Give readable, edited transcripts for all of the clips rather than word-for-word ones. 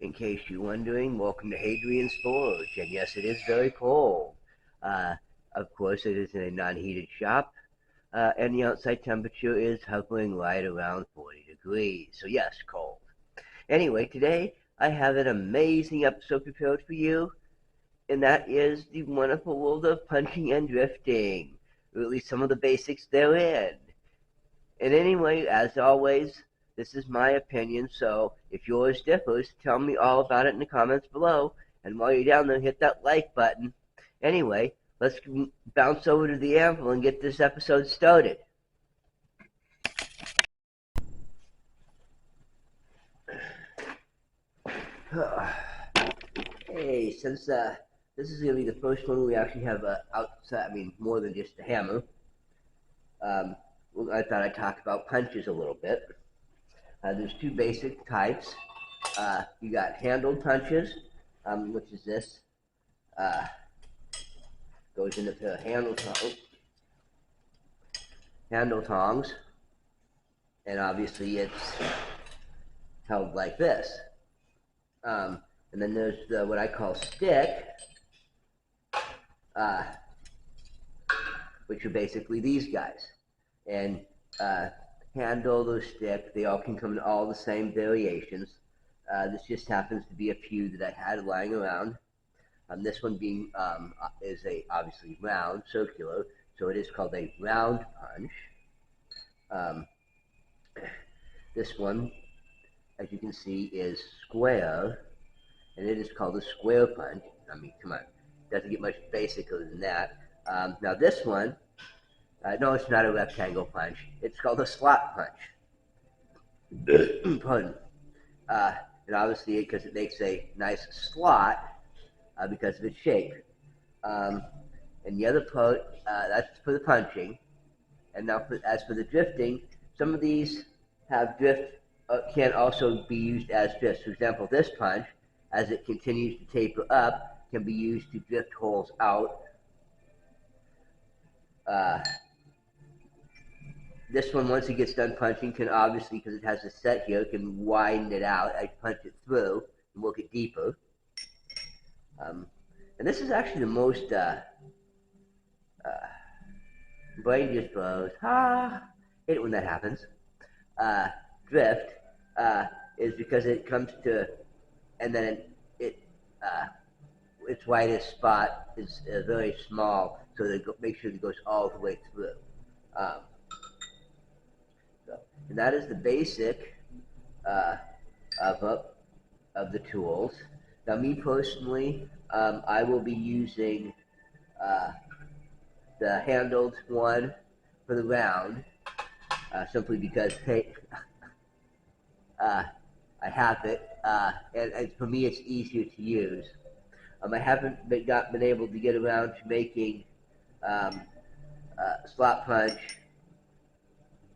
In case you're wondering, welcome to Hadrian's Forge, and yes, it is very cold. Uh, of course, it is in a non-heated shop, and the outside temperature is hovering right around 40 degrees, so yes, cold. Anyway, today I have an amazing episode prepared for you, and that is the wonderful world of punching and drifting, or at least some of the basics therein. And anyway, as always, this is my opinion, so if yours differs, tell me all about it in the comments below. And while you're down there, hit that like button. Anyway, let's bounce over to the anvil and get this episode started. Hey, since this is going to be the first one we actually have outside, more than just a hammer, I thought I'd talk about punches a little bit. There's two basic types. You got handled punches, which is this. Goes into the handle tongs, and obviously it's held like this. And then there's what I call stick, which are basically these guys. And handle or stick, they all can come in all the same variations. This just happens to be a few that I had lying around. This one being is obviously round, circular, so it is called a round punch. This one, as you can see, is square, and it is called a square punch. Come on, it doesn't get much basicer than that. Now this one, no, it's not a rectangle punch. It's called a slot punch. Pardon. And obviously, because it makes a nice slot because of its shape. And the other part, that's for the punching. And now, as for the drifting, some of these have drift, can also be used as drifts. For example, this punch, as it continues to taper up, can be used to drift holes out. This one, once it gets done punching, can obviously, because it has a set here, can widen it out. I punch it through and work it deeper. And this is actually the most brain just blows. Hate it when that happens. Drift is because it comes to, and then its widest spot is very small, so they make sure it goes all the way through. And that is the basic of the tools. Now, me personally, I will be using the handled one for the round, simply because I have it, and for me it's easier to use. I haven't been able to get around to making slot punch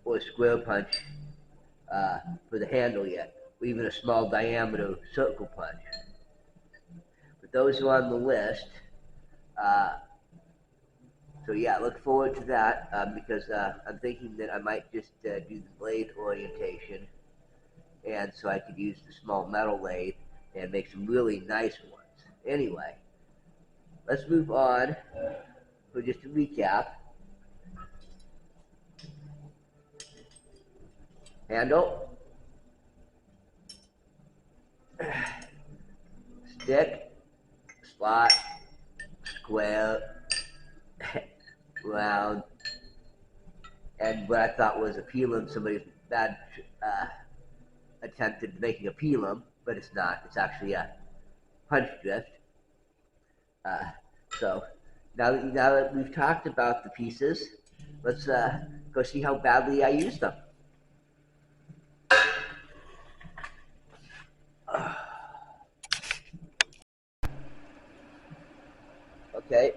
or square punch for the handle yet, or even a small diameter circle punch. But those are on the list. So yeah, look forward to that because I'm thinking that I might just do the blade orientation, and so I could use the small metal lathe and make some really nice ones. Anyway, let's move on for just a recap. Handle, stick, slot, square, round, and what I thought was a pelum. Somebody's bad attempted making a pelum, but it's not. It's actually a punch drift. So now that we've talked about the pieces, let's go see how badly I use them. Okay,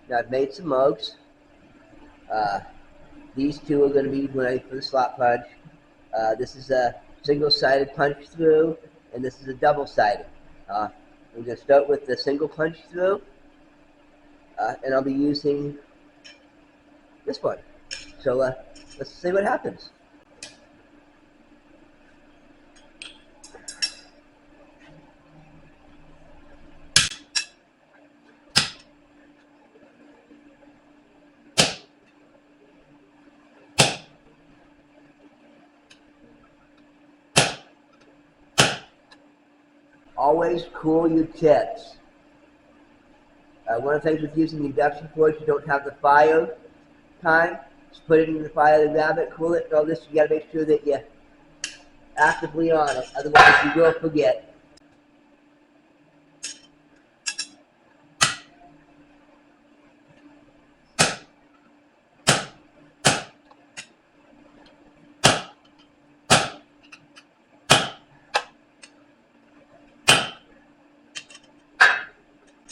now I've made some mugs. These two are going to be ready for the slot punch. This is a single-sided punch through, and this is a double-sided. We're going to start with the single punch through, and I'll be using this one. So let's see what happens. Always cool your tips. One of the things with using the induction forge, you don't have the fire time. Just put it in the fire to grab it, cool it, and all this. You gotta make sure that you're actively on it, otherwise you will forget.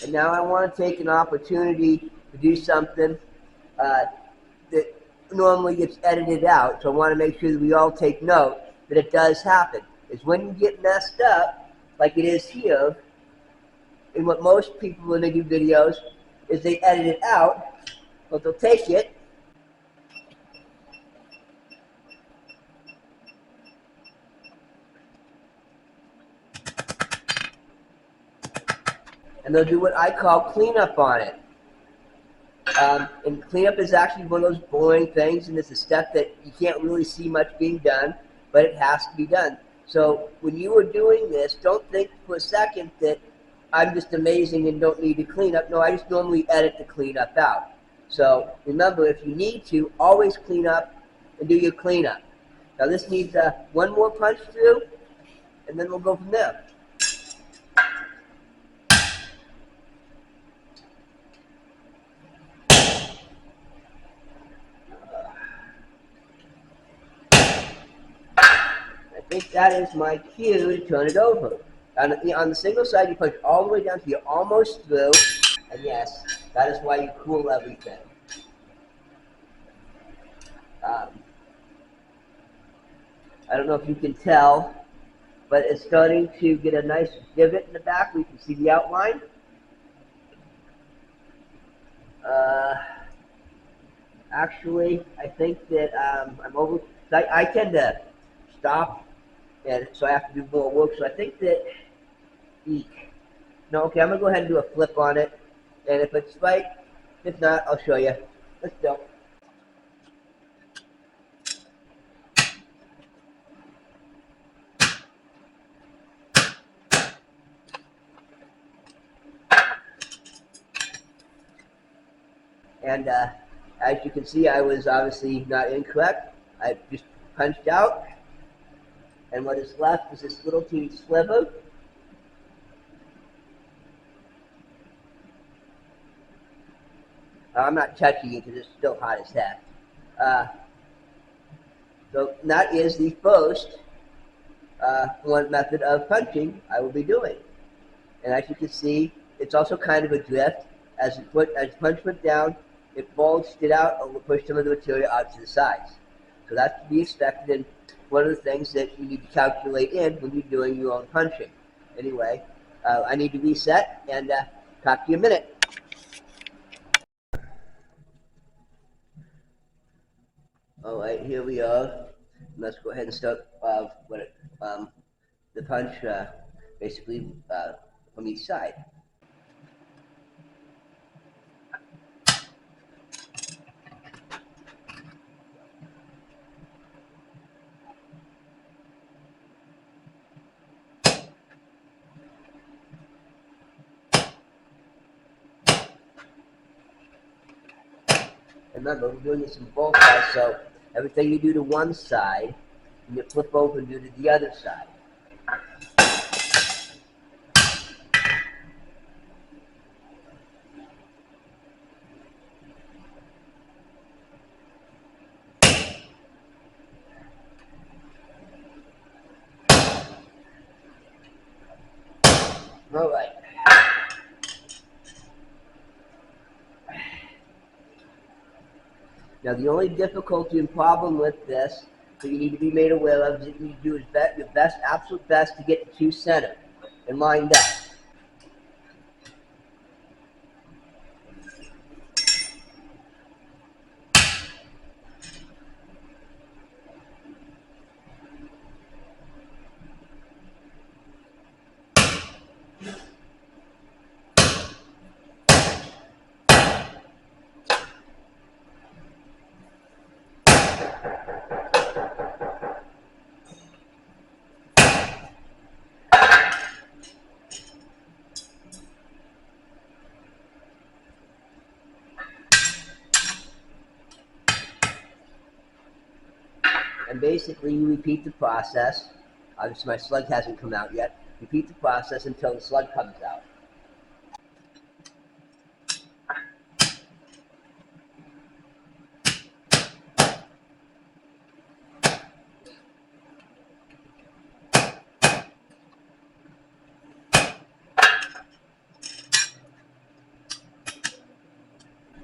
And now I want to take an opportunity to do something that normally gets edited out. So I want to make sure that we all take note that it does happen. Is when you get messed up, like it is here, and what most people when they do videos is they edit it out, but they'll take it and they'll do what I call cleanup on it. And cleanup is actually one of those boring things, and it's a step that you can't really see much being done, but it has to be done. So when you are doing this, don't think for a second that I'm just amazing and don't need to clean up. No, I just normally edit the cleanup out. So remember, if you need to, always clean up and do your cleanup. Now this needs one more punch through, and then we'll go from there. I think that is my cue to turn it over. On the single side, you punch all the way down till you're almost through. And yes, that is why you cool everything. Um, I don't know if you can tell, but it's starting to get a nice divot in the back. We can see the outline. Actually, I think that I'm over. I tend to stop, and so I have to do more work. So I think that, no, okay, I'm gonna go ahead and do a flip on it, and if it's right, if not, I'll show you. Let's go. And as you can see, I was obviously not incorrect. I just punched out, and what is left is this little teeny sliver. I'm not touching it because it's still hot as heck. So that is the first one method of punching I will be doing. And as you can see, it's also kind of a drift. As punch went down, it bulged it out and will push some of the material out to the sides. So that's to be expected, and one of the things that you need to calculate in when you're doing your own punching. Anyway, I need to reset and talk to you in a minute. All right, here we are. Let's go ahead and start the punch basically from each side. Remember, we're doing this in both sides, so everything you do to one side, you flip over and do to the other side. All right. Now, the only difficulty and problem with this that you need to be made aware of is that you need to do your best, absolute best to get the two centered and lined up. basically you repeat the process. Obviously my slug hasn't come out yet. Repeat the process until the slug comes out.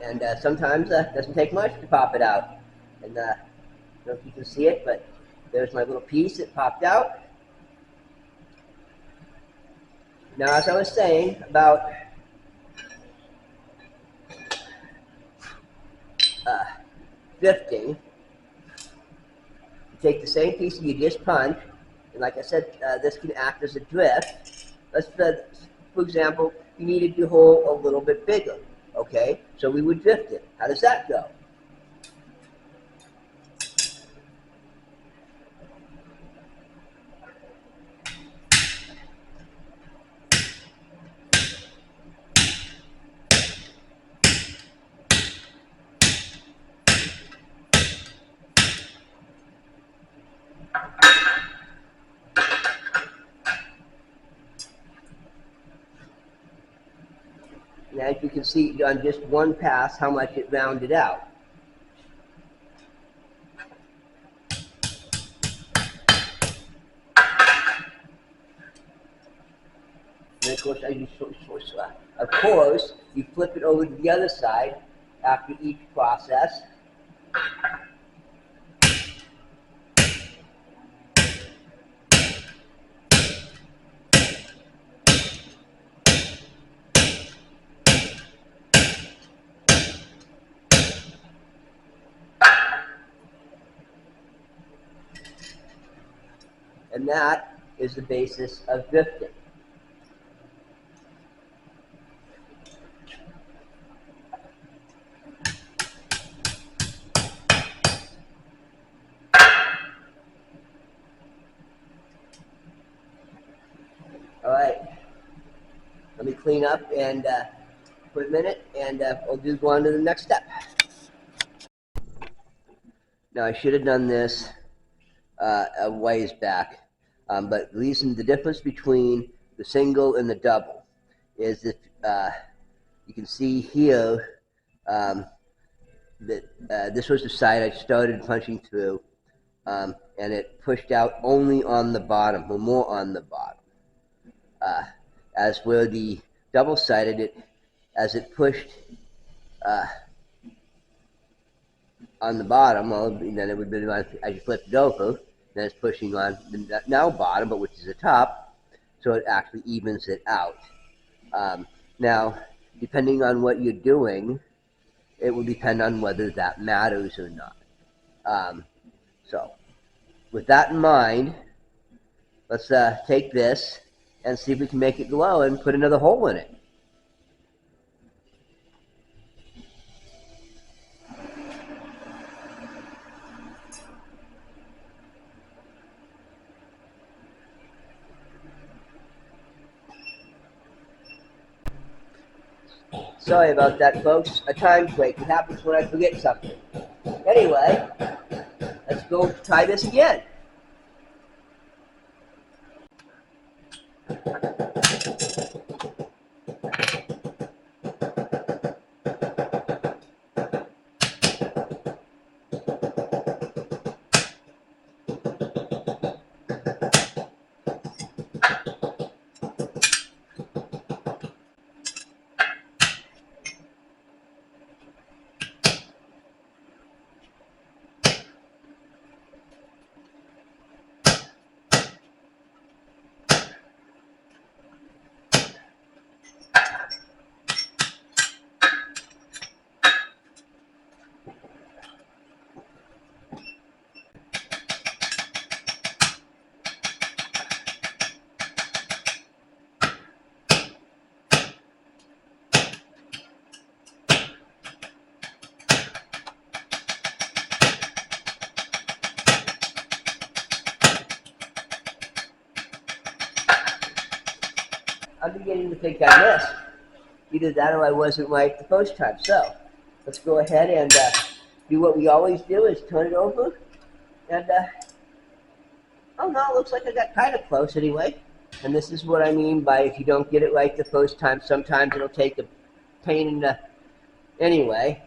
And sometimes it doesn't take much to pop it out. And I don't know if you can see it, but there's my little piece that popped out. Now, as I was saying about drifting, you take the same piece that you just punched, and like I said, this can act as a drift. For example, you needed your hole a little bit bigger, okay? So we would drift it. How does that go? And as you can see on just one pass how much it rounded out. And of course, you flip it over to the other side after each process. And that is the basis of drifting. All right, let me clean up and for a minute, and we'll go on to the next step. Now, I should have done this a ways back, but the difference between the single and the double is that you can see here that this was the side I started punching through, and it pushed out only on the bottom, or more on the bottom. As where the double-sided, as it pushed on the bottom, well, then it would be as you flip it over, then it's pushing on the now bottom, but which is the top, so it actually evens it out. Now, depending on what you're doing, it will depend on whether that matters or not. So, with that in mind, let's take this and see if we can make it glow and put another hole in it. Sorry about that, folks. A time break. It happens when I forget something. Anyway, let's go try this again. I'm beginning to think I missed. Either that or I wasn't right the first time. So, let's go ahead and do what we always do, is turn it over and Oh no, it looks like I got kind of close anyway. And this is what I mean by if you don't get it right the first time, sometimes it'll take a pain in the... Anyway.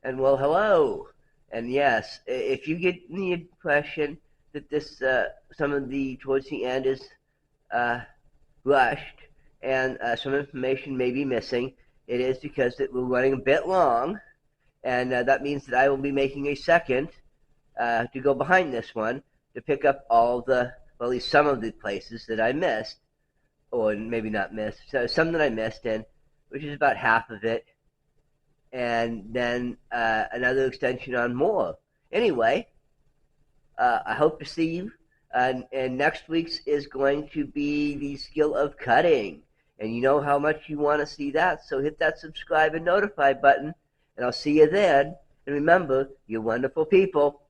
And well, hello. And yes, if you get the impression that this some of the towards the end is uh, rushed and some information may be missing, it is because that we're running a bit long, and that means that I will be making a second to go behind this one to pick up all the, well, at least some of the places that I missed, or maybe not missed, so some that I missed, and which is about half of it, and then another extension on more. Anyway, I hope to see you. And next week's is going to be the skill of cutting. And you know how much you want to see that, so hit that subscribe and notify button, and I'll see you then. And remember, you're wonderful people.